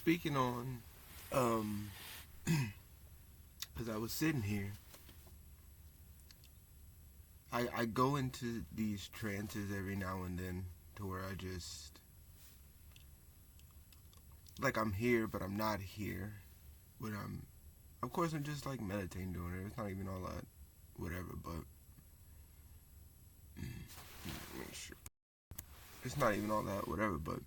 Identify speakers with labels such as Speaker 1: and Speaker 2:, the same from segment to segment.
Speaker 1: speaking on, as I was sitting here, I go into these trances every now and then to where I just, like I'm here, but I'm not here. But of course, I'm just like meditating doing it. It's not even all that, whatever, but, make sure. It's not even all that, whatever, but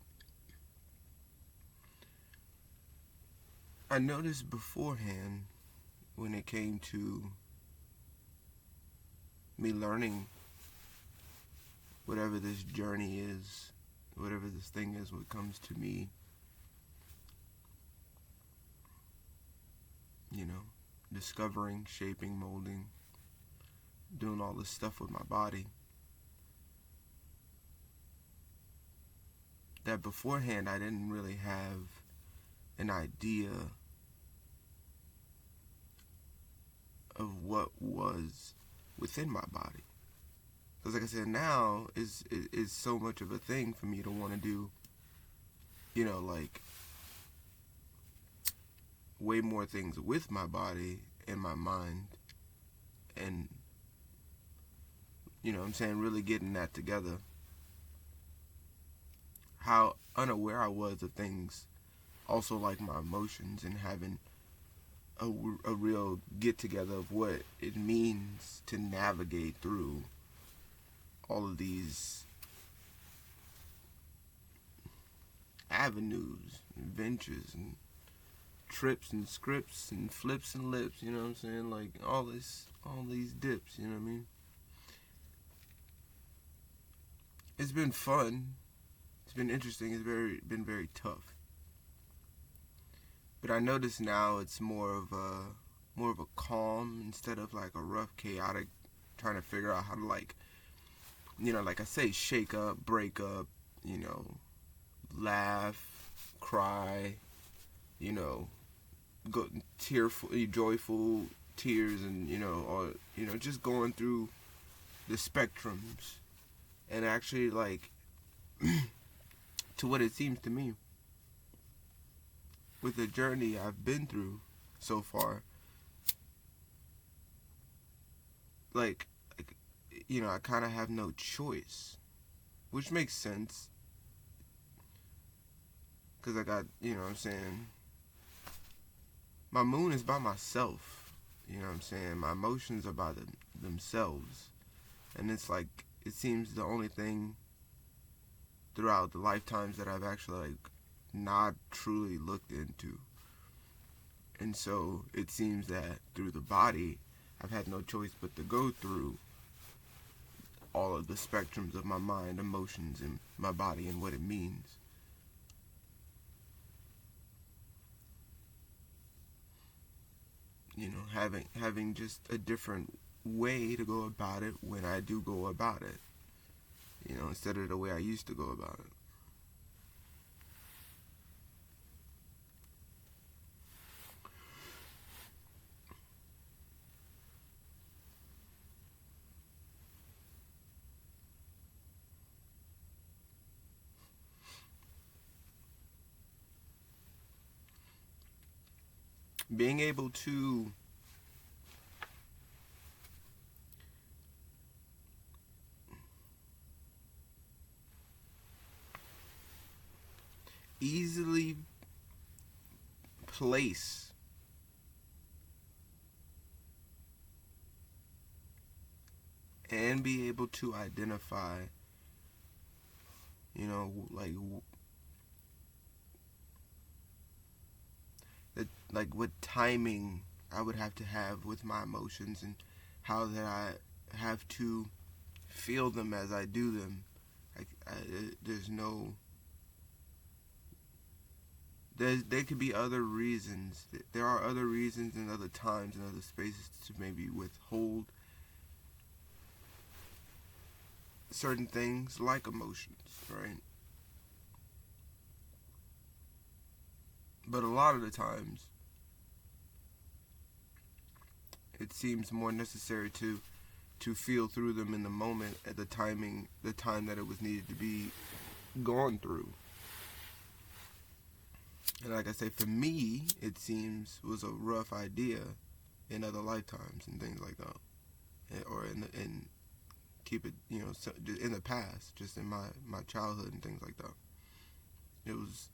Speaker 1: I noticed beforehand when it came to me learning whatever this journey is, whatever this thing is, what comes to me, discovering, shaping, molding, doing all this stuff with my body, that beforehand I didn't really have an idea of what was within my body. Because like I said, now is so much of a thing for me to want to do, like way more things with my body and my mind, and what I'm saying, really getting that together. How unaware I was of things, also like my emotions, and having a real get together of what it means to navigate through all of these avenues and ventures and trips and scripts and flips and lips, you know what I'm saying? Like all these dips, you know what I mean? It's been fun. It's been interesting. It's been very tough. But I notice now it's more of a calm instead of like a rough, chaotic, trying to figure out how to like I say, shake up, break up, laugh, cry, go tearful, joyful tears, and or just going through the spectrums, and actually like to what it seems to me with the journey I've been through so far, like I kind of have no choice, which makes sense, because I got, what I'm saying, my moon is by myself, what I'm saying, my emotions are by themselves, and it's like, it seems the only thing throughout the lifetimes that I've actually like not truly looked into. And so it seems that through the body, I've had no choice but to go through all of the spectrums of my mind, emotions, and my body, and what it means. Having just a different way to go about it when I do go about it, instead of the way I used to go about it. Being able to easily place and be able to identify, like what timing I would have to have with my emotions, and how that I have to feel them as I do them. There's no. There could be other reasons. There are other reasons and other times and other spaces to maybe withhold certain things like emotions, right? But a lot of the times, it seems more necessary to feel through them in the moment, at the time that it was needed to be gone through. And like I say, for me, it seems was a rough idea in other lifetimes and things like that, or in keep it, in the past, just in my childhood and things like that. It was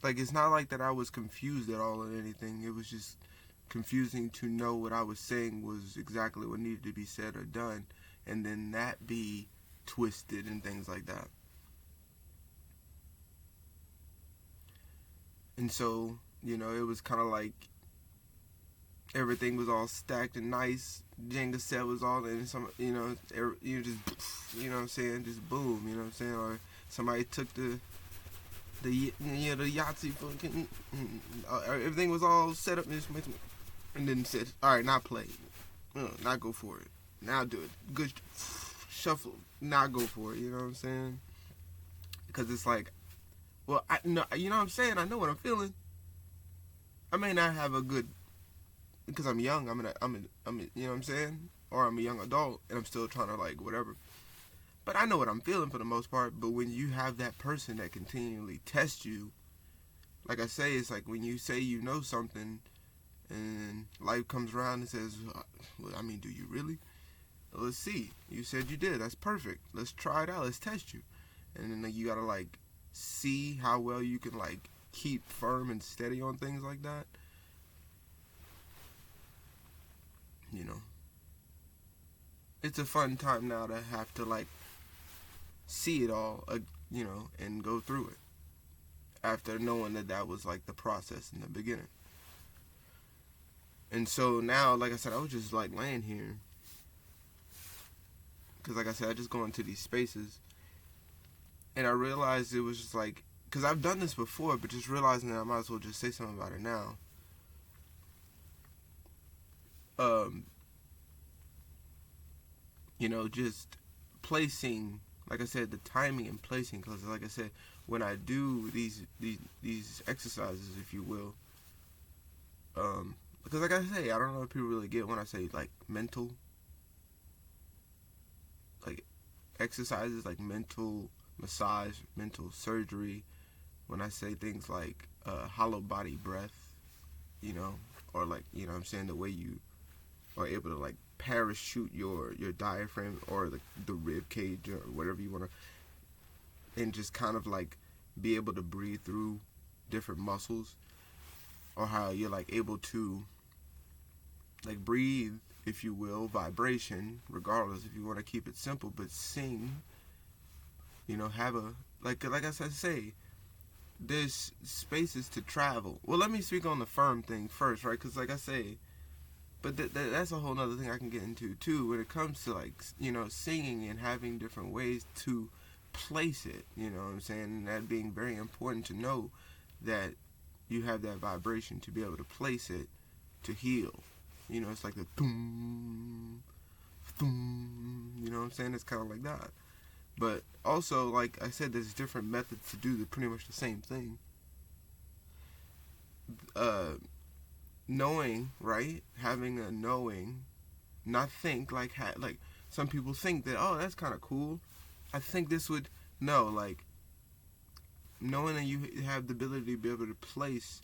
Speaker 1: like, it's not like that I was confused at all or anything. It was just confusing to know what I was saying was exactly what needed to be said or done, and then that be twisted and things like that. And so, it was kind of like everything was all stacked and nice. Jenga set was all in some, just, what I'm saying, just boom, what I'm saying, or somebody took the Yahtzee fucking, everything was all set up and then said, all right, now play, now go for it, now do it, good shuffle, now go for it, you know what I'm saying? Because it's like, well, you know what I'm saying, I know what I'm feeling. I may not have a good, because I'm young, I'm you know what I'm saying, or I'm a young adult and I'm still trying to, like, whatever. But I know what I'm feeling for the most part. But when you have that person that continually tests you, like I say, it's like when you say you know something and life comes around and says, well, I mean, do you really? Well, let's see. You said you did. That's perfect. Let's try it out. Let's test you. And then you got to, like, see how well you can, like, keep firm and steady on things like that. It's a fun time now to have to, like, see it all, and go through it after knowing that was, like, the process in the beginning. And so now, like I said, I was just, like, laying here because, like I said, I just go into these spaces and I realized it was just like, because I've done this before, but just realizing that I might as well just say something about it now. Just placing, like I said, the timing and placing, because like I said, when I do these exercises, if you will, because like I say, I don't know if people really get when I say, like, mental, like, exercises, like mental massage, mental surgery, when I say things like hollow body breath, or, like, what I'm saying, the way you are able to, like, parachute your diaphragm or the rib cage or whatever you want to, and just kind of, like, be able to breathe through different muscles, or how you're, like, able to, like, breathe, if you will, vibration, regardless, if you want to keep it simple, but sing, have a, like I say, there's spaces to travel. Well, let me speak on the firm thing first, right? Because, like I say, but that's a whole other thing I can get into, too, when it comes to, like, singing and having different ways to place it, you know what I'm saying? And that being very important to know that you have that vibration to be able to place it to heal. It's like the boom, boom, you know what I'm saying? It's kind of like that. But also, like I said, there's different methods to do pretty much the same thing. Knowing, right? Having a knowing, not think, like some people think that, oh, that's kind of cool. I think this would, no, like, knowing that you have the ability to be able to place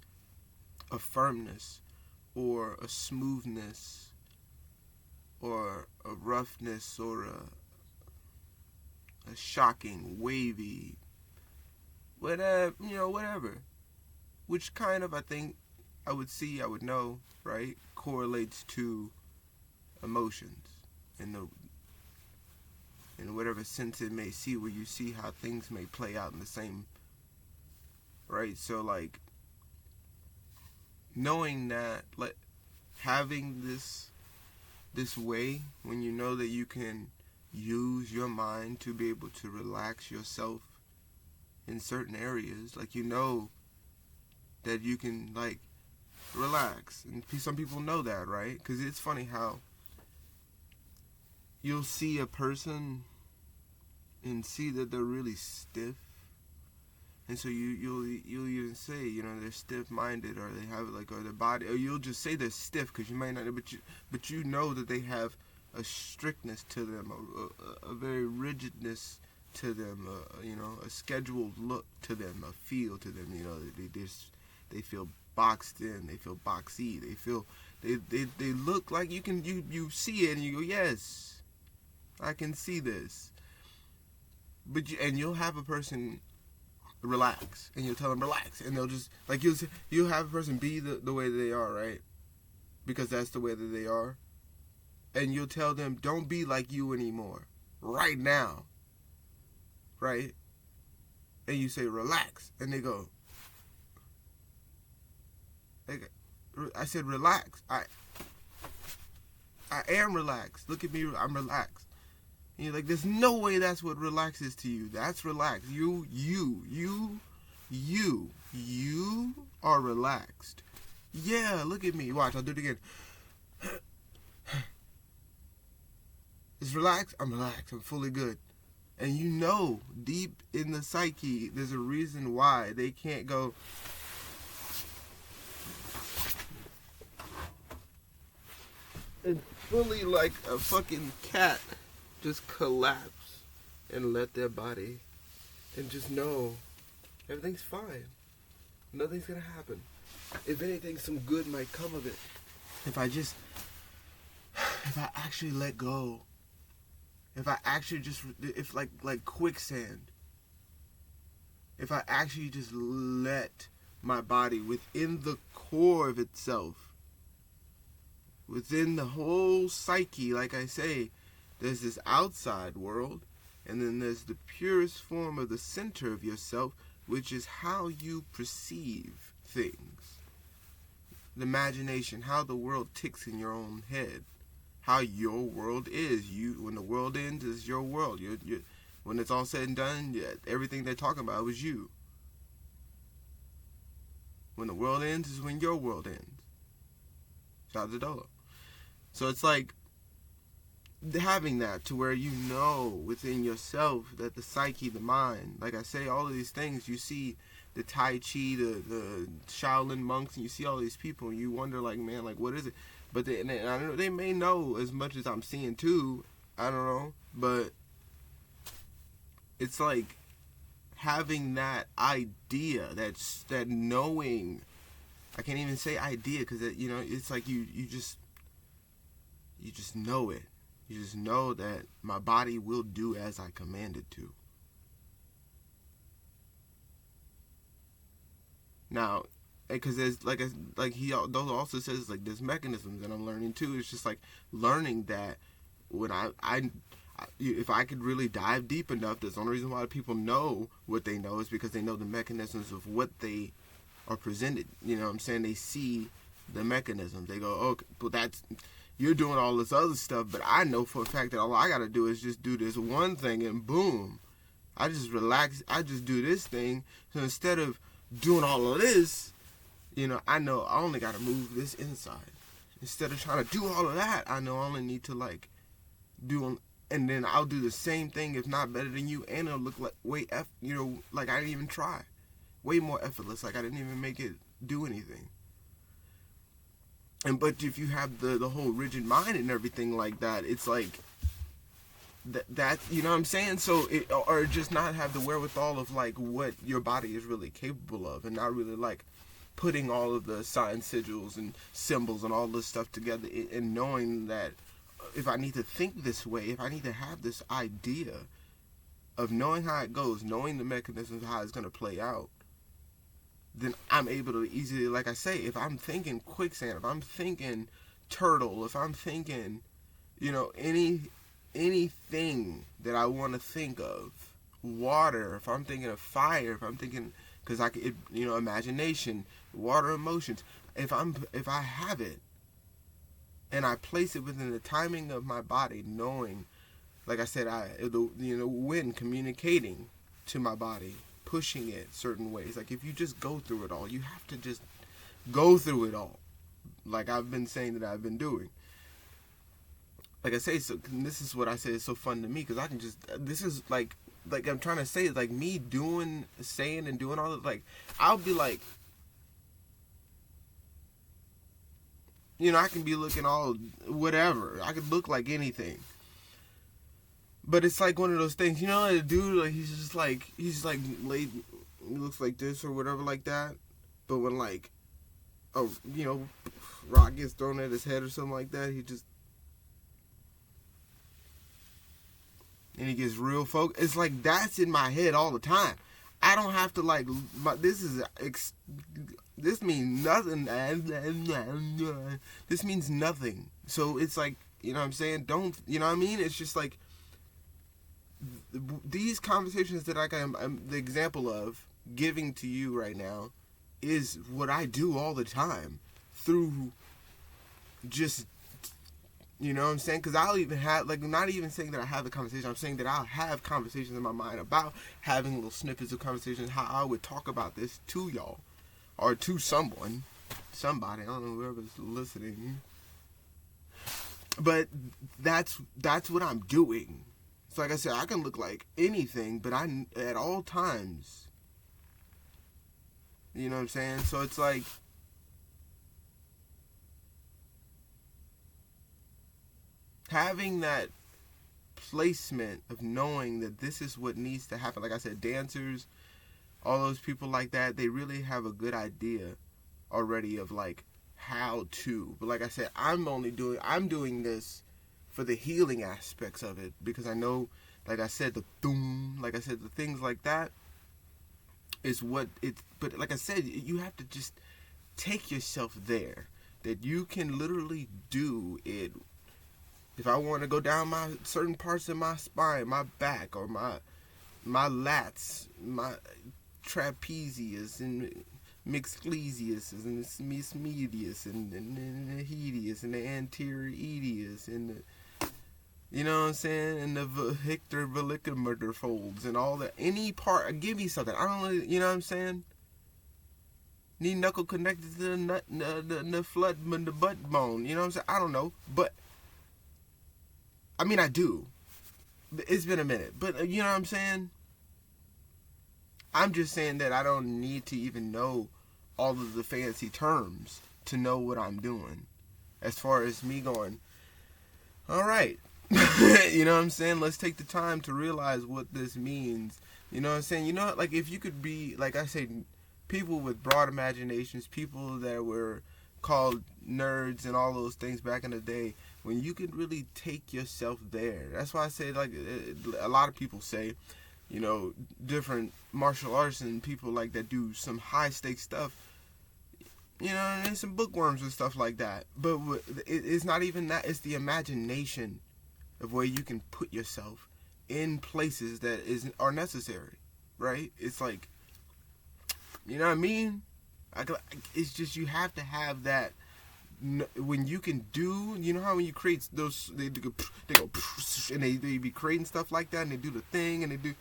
Speaker 1: a firmness or a smoothness or a roughness or a shocking, wavy, whatever, which kind of, I think, I would know, right, correlates to emotions in whatever sense it may see, where you see how things may play out in the same, right? So, like, knowing that, like, having this way, when you know that you can use your mind to be able to relax yourself in certain areas, like, that you can, like, relax, and some people know that, right? Because it's funny how you'll see a person and see that they're really stiff, and so you'll even say, they're stiff-minded, or they have, like, or their body, or you'll just say they're stiff because you might not, but you know that they have a strictness to them, a very rigidness to them, a scheduled look to them, a feel to them. They feel boxed in, they feel boxy, they look like you see it and you go, yes, I can see this. And you'll have a person relax, and you'll tell them relax, and they'll just like you'll have a person be the way that they are, right? Because that's the way that they are. And you'll tell them, don't be like you anymore, right now, right? And you say relax, and they go, I said relax. I am relaxed. Look at me, I'm relaxed. And you're like, there's no way that's what relax is to you. That's relax. You are relaxed. Yeah, look at me. Watch, I'll do it again. It's relaxed. I'm relaxed. I'm fully good. And deep in the psyche, there's a reason why they can't go, and fully like a fucking cat just collapse and let their body and just know everything's fine. Nothing's gonna happen. If anything, some good might come of it. If I actually let go. If I actually if like quicksand. If I actually just let my body within the core of itself, within the whole psyche, like I say, there's this outside world, and then there's the purest form of the center of yourself, which is how you perceive things. The imagination, how the world ticks in your own head, how your world is. When the world ends, is your world. When it's all said and done, everything they're talking about was you. When the world ends is when your world ends. Shout out to Dolo. So it's like having that to where you know within yourself that the psyche, the mind, like I say, all of these things, you see the Tai Chi, the Shaolin monks, and you see all these people, and you wonder, like, man, like, what is it? But I don't know, they may know as much as I'm seeing too. I don't know, but it's like having that idea, that knowing. I can't even say idea because it's like you just know it. You just know that my body will do as I command it to. Now, because there's Dolo also says, like, there's mechanisms that I'm learning too. It's just like learning that when if I could really dive deep enough, that's the only reason why people know what they know is because they know the mechanisms of what they are presented. You know what I'm saying? They see the mechanisms. They go, okay, but you're doing all this other stuff, but I know for a fact that all I gotta do is just do this one thing, and boom, I just relax. I just do this thing. So instead of doing all of this, I know I only gotta move this inside. Instead of trying to do all of that, I know I only need to do, and then I'll do the same thing, if not better than you, and it'll look like like I didn't even try, way more effortless, like I didn't even make it do anything. But if you have the whole rigid mind and everything like that, it's like that you know what I'm saying? So or just not have the wherewithal of like what your body is really capable of, and not really like putting all of the sign sigils and symbols and all this stuff together, and knowing that if I need to think this way, if I need to have this idea of knowing how it goes, knowing the mechanisms of how it's going to play out, then I'm able to easily, like I say, if I'm thinking quicksand, if I'm thinking turtle, if I'm thinking, anything that I want to think of, water, if I'm thinking of fire, if I'm thinking, because imagination, water, emotions, if I have it, and I place it within the timing of my body, knowing, like I said, when communicating to my body, pushing it certain ways. Like if you just go through it all, you have to just go through it all. Like I've been saying that I've been doing. Like I say, so this is what I say is so fun to me, because I can just, this is like I'm trying to say, like me saying and doing all of, like, I'll be like, I can be looking all whatever. I could look like anything. But it's like one of those things, like the dude, like he's laid, he looks like this or whatever like that. But when like, rock gets thrown at his head or something like that, and he gets real focused. It's like that's in my head all the time. I don't have to like. This means nothing. This means nothing. So it's like, you know what I'm saying? Don't, you know what I mean? It's just like these conversations that I'm the example of giving to you right now is what I do all the time through just, you know what I'm saying? Because I'll even have, like, not even saying that I have the conversation. I'm saying that I'll have conversations in my mind about having little snippets of conversations, how I would talk about this to y'all. Or to somebody. I don't know, whoever's listening. But that's what I'm doing. So like I said, I can look like anything, but I, at all times, you know what I'm saying? So it's like, having that placement of knowing that this is what needs to happen. Like I said, dancers, all those people like that, they really have a good idea already of like how to. But like I said, I'm doing this for the healing aspects of it, because I know, like I said, the things like that is what it's. But like I said, you have to just take yourself there, that you can literally do it. If I want to go down my certain parts of my spine, my back, or my lats, my trapezius and myxclesius and the medius and the hedius and the anterior edius and the, you know what I'm saying, and the vehicular vellicomotor folds and all that. Any part, give me something. I don't know, you know what I'm saying? Knee knuckle connected to the nut, the flood, the butt bone. You know what I'm saying? I don't know, but I mean, I do. It's been a minute, but you know what I'm saying? I'm just saying that I don't need to even know all of the fancy terms to know what I'm doing. As far as me going, all right, you know what I'm saying? Let's take the time to realize what this means. You know what I'm saying? You know, like if you could be, like I say, people with broad imaginations, people that were called nerds and all those things back in the day, when you could really take yourself there. That's why I say, like, a lot of people say, you know, different martial artists and people like that do some high stakes stuff, you know, and some bookworms and stuff like that. But it's not even that. It's the imagination of where you can put yourself in places that are necessary, right? It's like, you know what I mean? It's just, you have to have that. When you can do, you know how when you create those, they go and they be creating stuff like that, and they do the thing, and they do,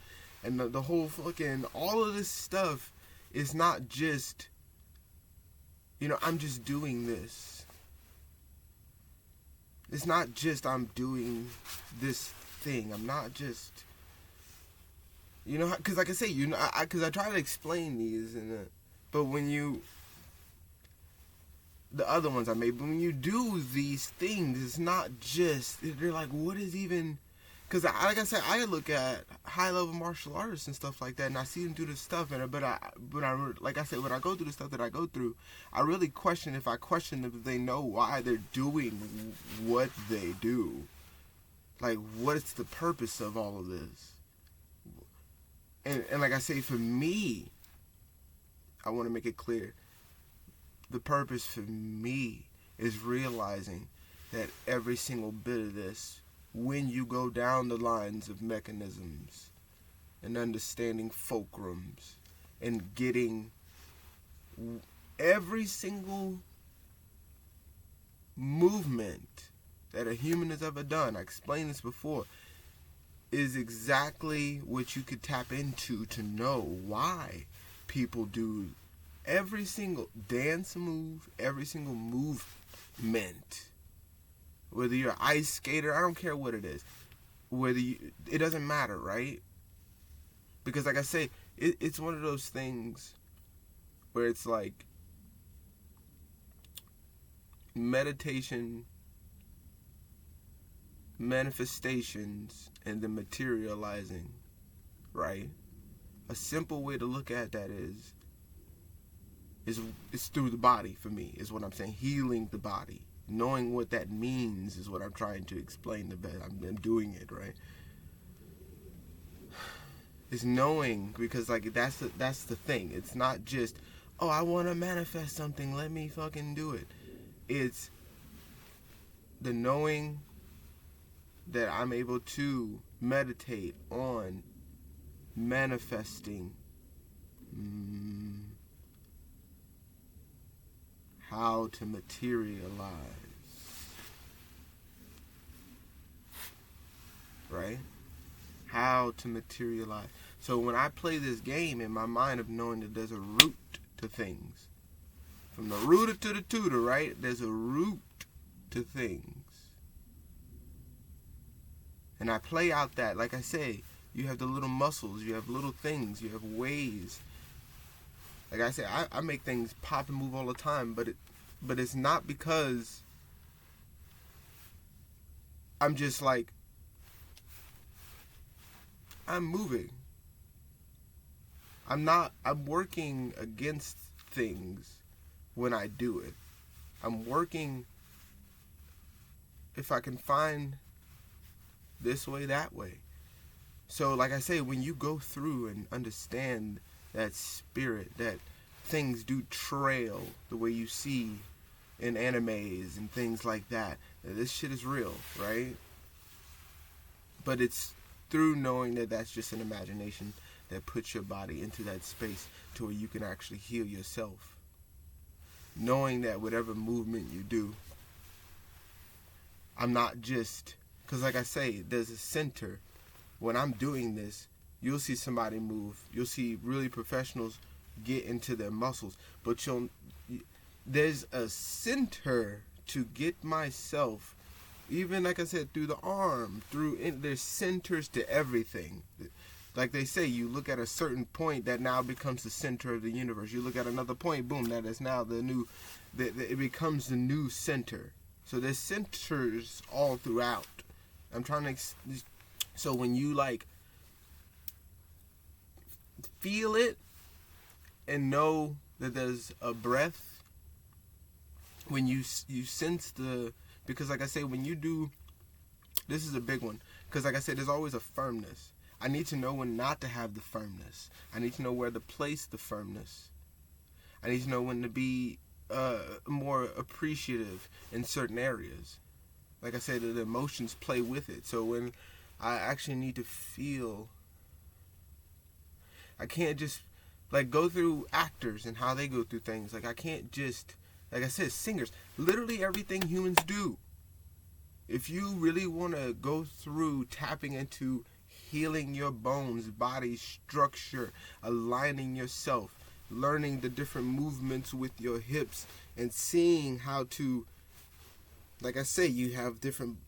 Speaker 1: and the whole fucking, all of this stuff is not just, you know, I'm just doing this. It's not just I'm doing this thing. I'm not just, you know, because like I say, you know, because I try to explain these, but when you, the other ones I made, but when you do these things, it's not just, they're like, what is even, because like I said, I look at high level martial artists and stuff like that, and I see them do this stuff, but I like I said, when I go through the stuff that I go through, I really question if they know why they're doing what they do. Like, what is the purpose of all of this? And like I say, for me, I want to make it clear, the purpose for me is realizing that every single bit of this, when you go down the lines of mechanisms and understanding fulcrums and getting every single movement that a human has ever done, I explained this before, is exactly what you could tap into to know why people do every single dance move, every single movement. Whether you're an ice skater, I don't care what it is. It doesn't matter, right? Because like I say, it's one of those things where it's like meditation manifestations and then materializing, right? A simple way to look at that is through the body for me, is what I'm saying. Healing the body. Knowing what that means is what I'm trying to explain the best. I'm doing it, right? It's knowing, because like that's the thing. It's not just, oh, I want to manifest something, let me fucking do it. It's the knowing that I'm able to meditate on manifesting how to materialize, right? How to materialize. So when I play this game in my mind of knowing that there's a root to things, from the rooter to the tutor, right? There's a root to things. And I play out that, like I say, you have the little muscles, you have little things, you have ways. Like I say, I make things pop and move all the time, but it's not because I'm just like, I'm moving. I'm working against things when I do it. I'm working, if I can find this way, that way. So like I say, when you go through and understand that spirit, that things do trail the way you see in animes and things like that, this shit is real, right? But it's through knowing that that's just an imagination that puts your body into that space to where you can actually heal yourself. Knowing that whatever movement you do, I'm not just, because like I say, there's a center. When I'm doing this, you'll see somebody move. You'll see really professionals get into their muscles. But there's a center to get myself, even like I said, through the arm, there's centers to everything. Like they say, you look at a certain point, that now becomes the center of the universe. You look at another point, boom, that is now it becomes the new center. So there's centers all throughout. I'm trying to, so when you like feel it and know that there's a breath, when you sense because like I say, when you do, this is a big one, because like I said, there's always a firmness. I need to know when not to have the firmness. I need to know where to place the firmness. I need to know when to be more appreciative in certain areas. Like I said, the emotions play with it. So when I actually need to feel, I can't just like go through actors and how they go through things. Like I can't just, like I said, singers, literally everything humans do. If you really want to go through tapping into healing your bones, body structure, aligning yourself, learning the different movements with your hips, and seeing how to, like I say, you have different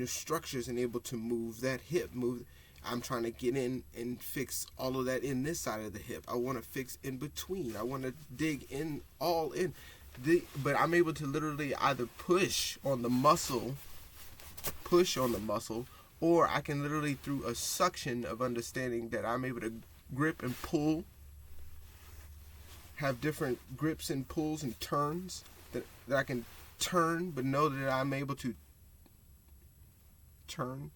Speaker 1: structures and able to move that hip. I'm trying to get in and fix all of that in this side of the hip. I want to fix in between. I want to dig in all in. But I'm able to literally either push on the muscle, or I can literally, through a suction of understanding that I'm able to grip and pull, have different grips and pulls and turns that I can turn, but know that I'm able to turn.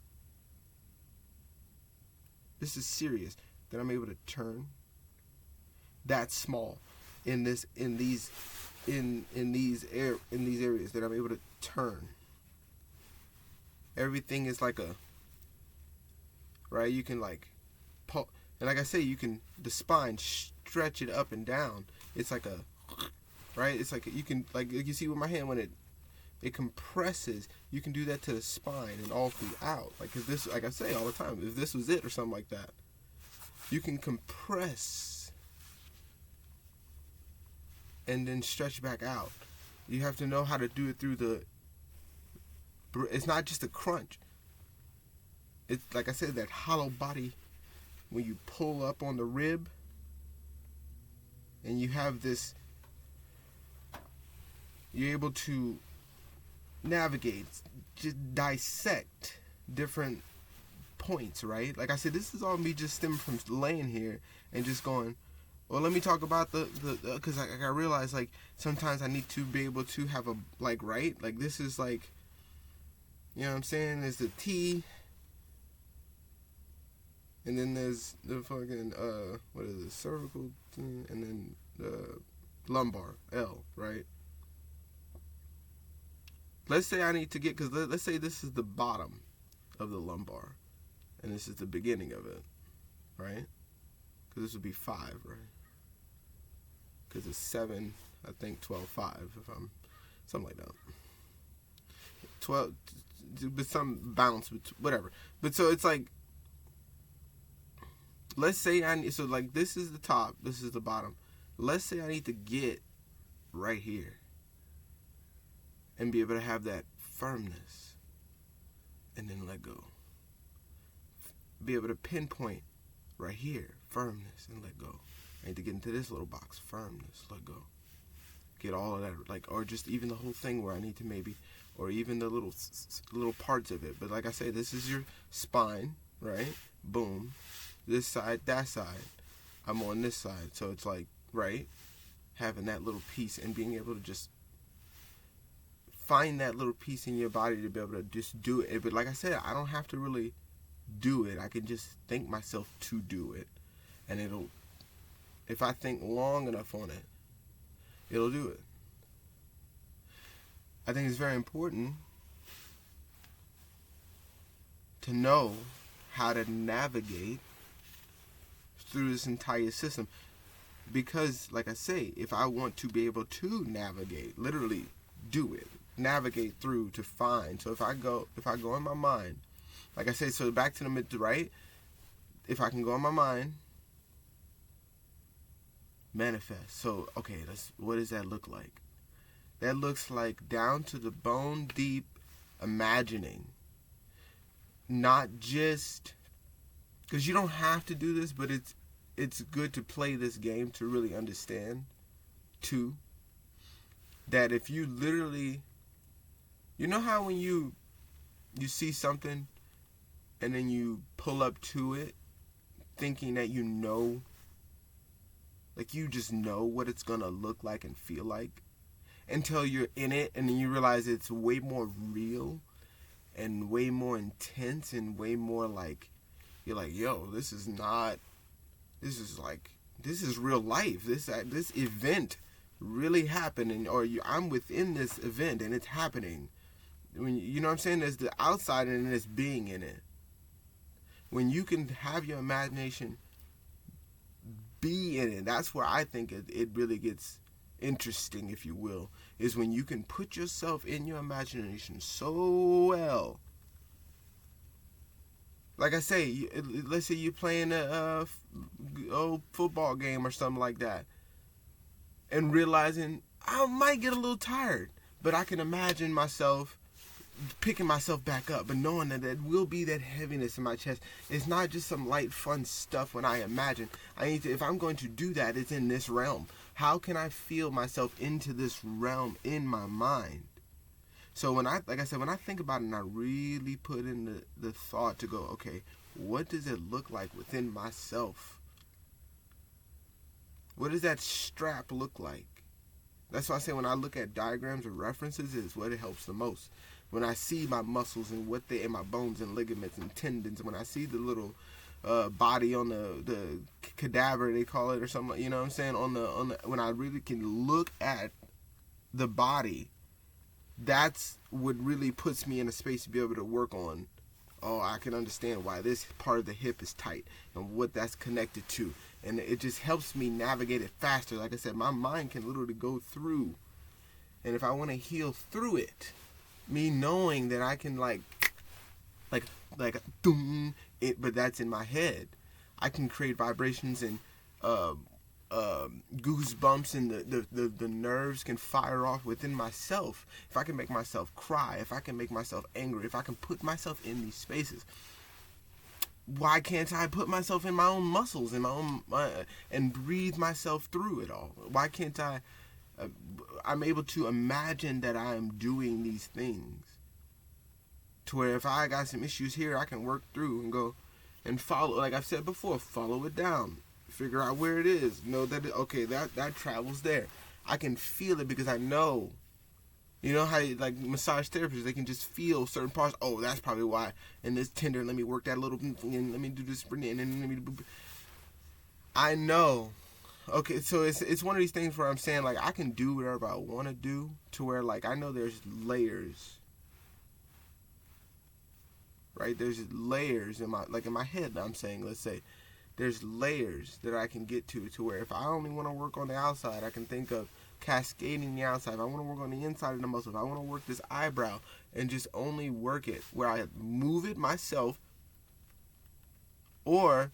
Speaker 1: This is serious. That I'm able to turn. That small in these areas that I'm able to turn. Everything is like a, right? You can like pull, and like I say, the spine, stretch it up and down. It's like a, right? It's like you can, like you see with my hand when it compresses, you can do that to the spine and all throughout. Like if this, like I say all the time, if this was it or something like that, you can compress and then stretch back out. You have to know how to do it through it's not just a crunch. It's like I said, that hollow body, when you pull up on the rib and you have this, you're able to navigate, just dissect different points, right? Like I said, this is all me just stemming from laying here and just going, well, let me talk about the because I realize, like, sometimes I need to be able to have a, like, right? Like, this is like, you know what I'm saying? There's the T, and then there's the fucking, what is it, cervical, and then the lumbar, L, right? Let's say I need to get, because let's say this is the bottom of the lumbar, and this is the beginning of it, right? Because this would be 5, right? Because it's 7, I think 12, 5, if I'm, something like that. 12, but some bounce, whatever. But so it's like, let's say I need, so like this is the top, this is the bottom. Let's say I need to get right here and be able to have that firmness and then let go. Be able to pinpoint right here, firmness, and let go. I need to get into this little box, firmness, let go. Get all of that, like, or just even the whole thing where I need to maybe, or even the little parts of it. But like I say, this is your spine, right? Boom. This side, that side. I'm on this side. So it's like, right? Having that little piece and being able to just find that little piece in your body to be able to just do it. But like I said, I don't have to really do it. I can just think myself to do it. And it'll, if I think long enough on it, it'll do it. I think it's very important to know how to navigate through this entire system. Because, like I say, if I want to be able to navigate, literally do it, navigate through to find. So if I go in my mind, like I say, so back to the mid, right? If I can go in my mind, manifest. So, okay, what does that look like? That looks like down to the bone deep imagining. Not just, because you don't have to do this, but it's good to play this game to really understand, too, that if you literally, you know how when you see something and then you pull up to it thinking that you know, like you just know what it's going to look like and feel like until you're in it, and then you realize it's way more real and way more intense and way more like, you're like, yo, this is real life. This event really happened, and I'm within this event and it's happening. When you know what I'm saying, there's the outside and there's being in it. When you can have your imagination be in it, that's where I think it really gets interesting, if you will, is when you can put yourself in your imagination so well. Like I say, let's say you're playing a old football game or something like that, and realizing I might get a little tired, but I can imagine myself picking myself back up, but knowing that there will be that heaviness in my chest. It's not just some light, fun stuff when I imagine. I need to, if I'm going to do that, it's in this realm. How can I feel myself into this realm in my mind? So when I think about it and I really put in the thought to go, okay, what does it look like within myself? What does that strap look like? That's why I say when I look at diagrams or references is what it helps the most. When I see my muscles and what they, and my bones and ligaments and tendons, when I see the little body on the cadaver, they call it, or something, you know what I'm saying, on the when I really can look at the body, that's what really puts me in a space to be able to work on. Oh, I can understand why this part of the hip is tight and what that's connected to. And it just helps me navigate it faster. Like I said, my mind can literally go through. And if I want to heal through it, me knowing that I can like boom, but that's in my head. I can create vibrations and goosebumps, and the nerves can fire off within myself. If I can make myself cry, if I can make myself angry, if I can put myself in these spaces, why can't I put myself in my own muscles, in my own and breathe myself through it all? Why can't I? I'm able to imagine that I am doing these things to where if I got some issues here, I can work through and go and follow, like I've said before, follow it down, figure out where it is, know that okay, that travels there. I can feel it because I know. You know how like massage therapists, they can just feel certain parts. Oh, that's probably why. And this tender, let me work that a little, and let me do this, and then let me. I know. Okay, so it's one of these things where I'm saying like I can do whatever I want to do, to where like I know there's layers. Right, there's layers in my head. I'm saying, let's say, there's layers that I can get to where if I only want to work on the outside, I can think of cascading the outside. If I want to work on the inside of the muscle, if I want to work this eyebrow and just only work it where I move it myself, or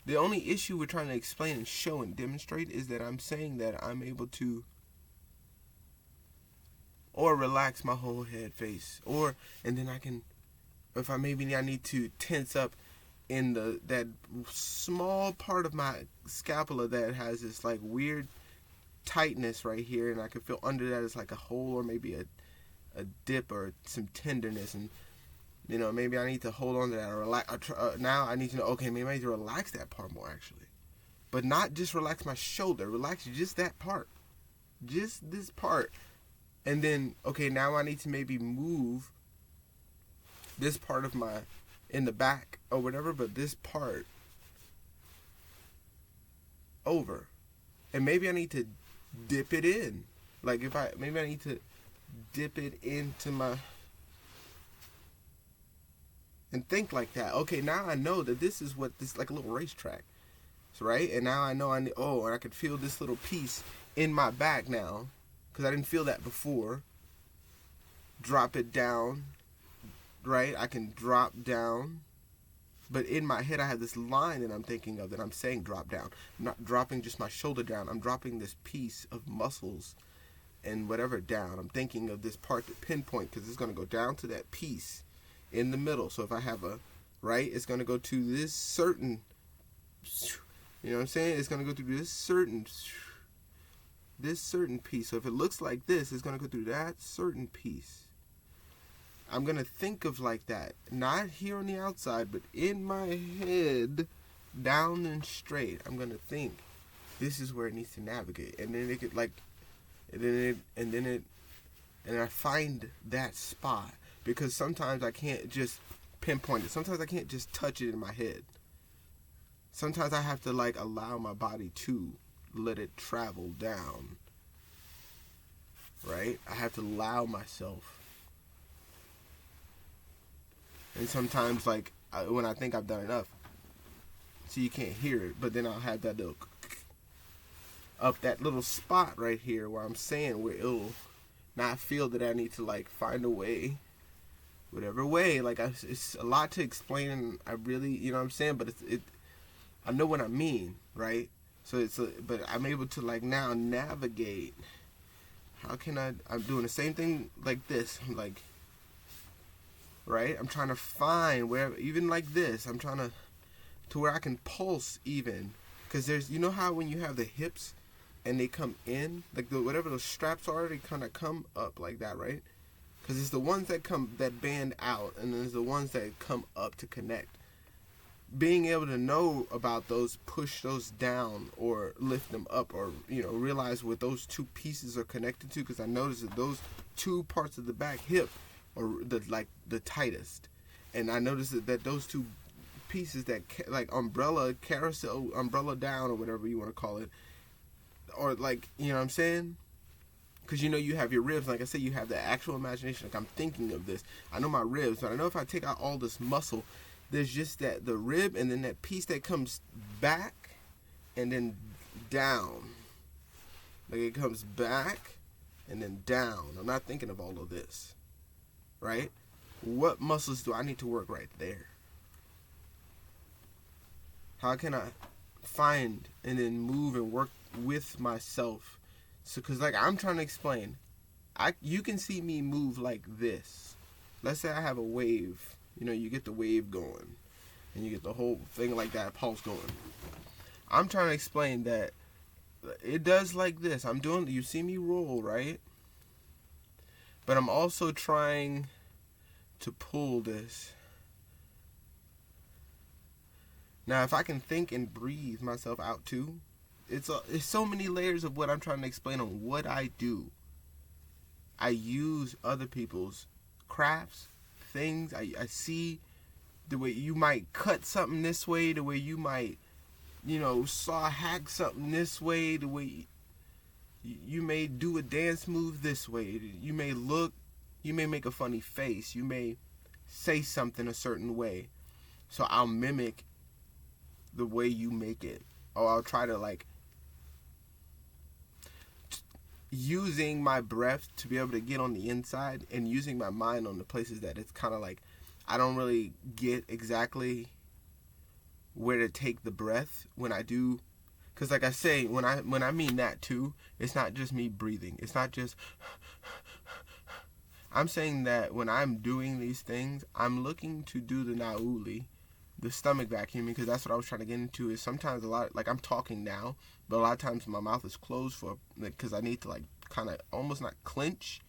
Speaker 1: the only issue we're trying to explain and show and demonstrate is that I'm saying that I'm able to or relax my whole head, face, and then I can, if I need to tense up in that small part of my scapula that has this like weird tightness right here, and I can feel under that is like a hole or maybe a dip or some tenderness, and maybe I need to hold on to that or relax. Now I need to know, okay, maybe I need to relax that part more actually, but not just relax my shoulder, relax just that part, just this part, and then okay, now I need to maybe move this part of my in the back or whatever, but this part over, and maybe I need to dip it in, like maybe I need to dip it into my, and think like that. Okay, now I know that this is what this like a little racetrack, right? And now I know and I can feel this little piece in my back now, because I didn't feel that before. Drop it down. Right, I can drop down, but in my head I have this line that I'm thinking of that I'm saying drop down. I'm not dropping just my shoulder down. I'm dropping this piece of muscles and whatever down. I'm thinking of this part to pinpoint, because it's going to go down to that piece in the middle. So if I have it's going to go to this certain, you know what I'm saying? It's going to go through this certain piece. So if it looks like this, it's going to go through that certain piece. I'm going to think of like that, not here on the outside, but in my head, down and straight. I'm going to think this is where it needs to navigate. And then it could and I find that spot, because sometimes I can't just pinpoint it. Sometimes I can't just touch it in my head. Sometimes I have to like allow my body to let it travel down. Right? I have to allow myself. And sometimes, like, when I think I've done enough, so you can't hear it, but then I'll have that little, up that little spot right here where I'm saying where it'll not feel that I need to, like, find a way, whatever way. Like, it's a lot to explain, and I really, you know what I'm saying, but I know what I mean, right? So but I'm able to, like, now navigate. How can I'm doing the same thing like this, like, right? I'm trying to find where, even like this, I'm trying to where I can pulse even. Because there's, you know how when you have the hips and they come in, like whatever those straps are, they kind of come up like that, right? Because it's the ones that band out, and then there's the ones that come up to connect. Being able to know about those, push those down or lift them up, or realize what those two pieces are connected to, because I noticed that those two parts of the back hip or the tightest, and I noticed that those two pieces that like umbrella down or whatever you want to call it, or like, you know what I'm saying, because you have your ribs, like I said, you have the actual imagination, like I'm thinking of this, I know my ribs, but I know if I take out all this muscle, there's just the rib, and then that piece that comes back and then down, like it comes back and then down. I'm not thinking of all of this. Right? What muscles do I need to work right there? How can I find and then move and work with myself? So, because like I'm trying to explain, you can see me move like this. Let's say I have a wave. You get the wave going, and you get the whole thing like that, pulse going. I'm trying to explain that it does like this. You see me roll, right? But I'm also trying to pull this. Now, if I can think and breathe myself out too, it's so many layers of what I'm trying to explain on what I do. I use other people's crafts, things. I see the way you might cut something this way, the way you might, saw hack something this way, the way you may do a dance move this way. You may make a funny face. You may say something a certain way. So I'll mimic the way you make it. Or I'll try to using my breath to be able to get on the inside and using my mind on the places that it's kind of I don't really get exactly where to take the breath when I do. Because like I say, when I mean that too, it's not just me breathing. It's not just... I'm saying that when I'm doing these things, I'm looking to do the nauli, the stomach vacuuming, because that's what I was trying to get into. Is sometimes a lot, I'm talking now, but a lot of times my mouth is closed because I need to kind of almost not clench,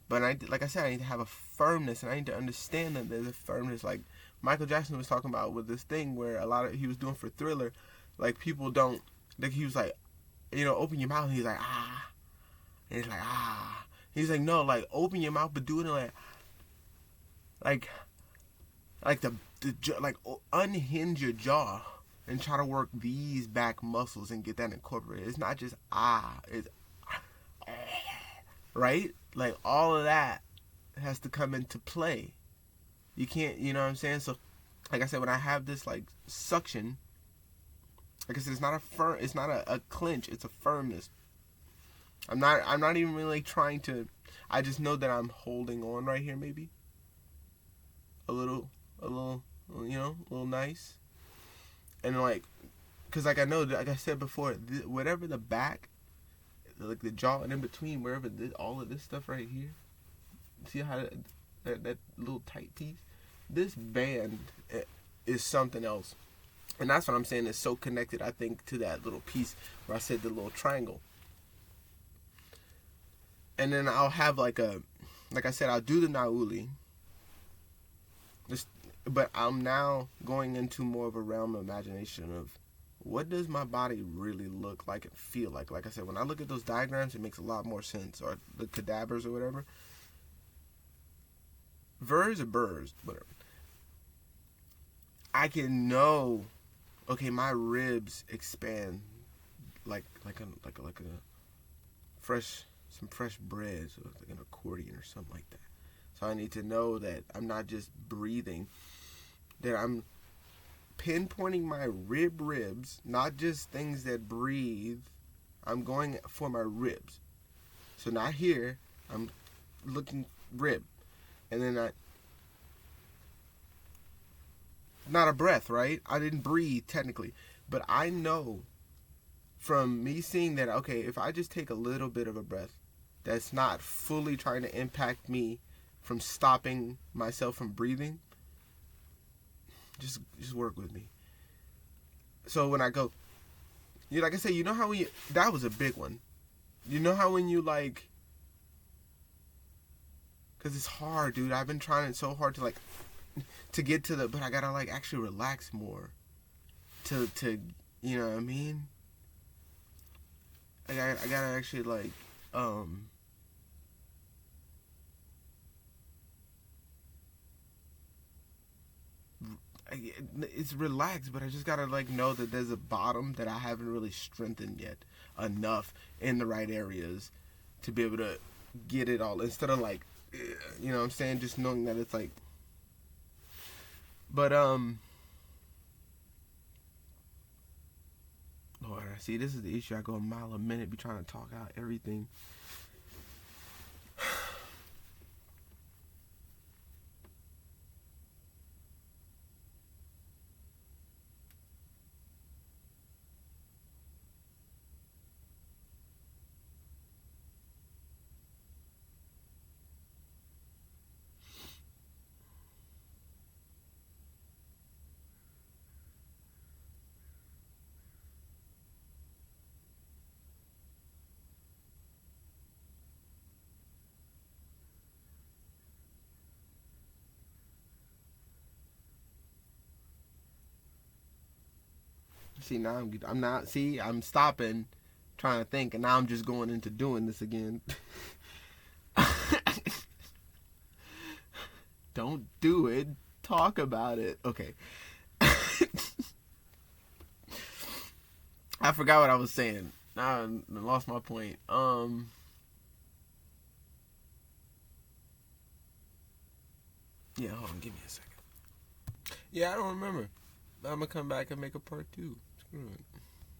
Speaker 1: but like I said, I need to have a firmness, and I need to understand that there's a firmness. Like Michael Jackson was talking about with this thing where he was doing for Thriller, people don't, he was open your mouth, and he's like, ah, and he's like, ah, he's like, no, open your mouth, but do it unhinge your jaw and try to work these back muscles and get that incorporated. It's not just it's right? All of that has to come into play. You can't, you know what I'm saying? So like I said, when I have this suction, like I said, it's not a clinch, it's a firmness. I'm not even really trying to, I just know that I'm holding on right here, maybe a little, a little nice. And because I know, like I said before, whatever the back, the jaw and in between, wherever all of this stuff right here, see how that little tight piece, this band is something else. And that's what I'm saying is so connected, I think, to that little piece where I said the little triangle. And then I'll have like I said, I'll do the nauli. But I'm now going into more of a realm of imagination of what does my body really look like and feel like. Like I said, when I look at those diagrams, it makes a lot more sense. Or the cadavers or whatever. Vers or burrs, whatever. I can know, okay, my ribs expand like a fresh bread, so it's like an accordion or something like that. So I need to know that I'm not just breathing, that I'm pinpointing my ribs, not just things that breathe. I'm going for my ribs. So not here, I'm looking rib. And then not a breath, right? I didn't breathe technically. But I know from me seeing that, okay, if I just take a little bit of a breath, that's not fully trying to impact me from stopping myself from breathing, just work with me. So when I go, like I said, you know how that was a big one. You know how when you because it's hard, dude. I've been trying so hard to get to but I gotta actually relax more to you know what I mean? I gotta actually it's relaxed, but I just gotta know that there's a bottom that I haven't really strengthened yet enough in the right areas to be able to get it all, instead of you know what I'm saying, just knowing that it's but Lord, see, this is the issue. I go a mile a minute, be trying to talk out everything. See, now I'm not. See, I'm stopping, trying to think, and now I'm just going into doing this again. Don't do it. Talk about it. Okay. I forgot what I was saying. I lost my point. Yeah, hold on. Give me a second. Yeah, I don't remember. I'm gonna come back and make a part 2. Screw it.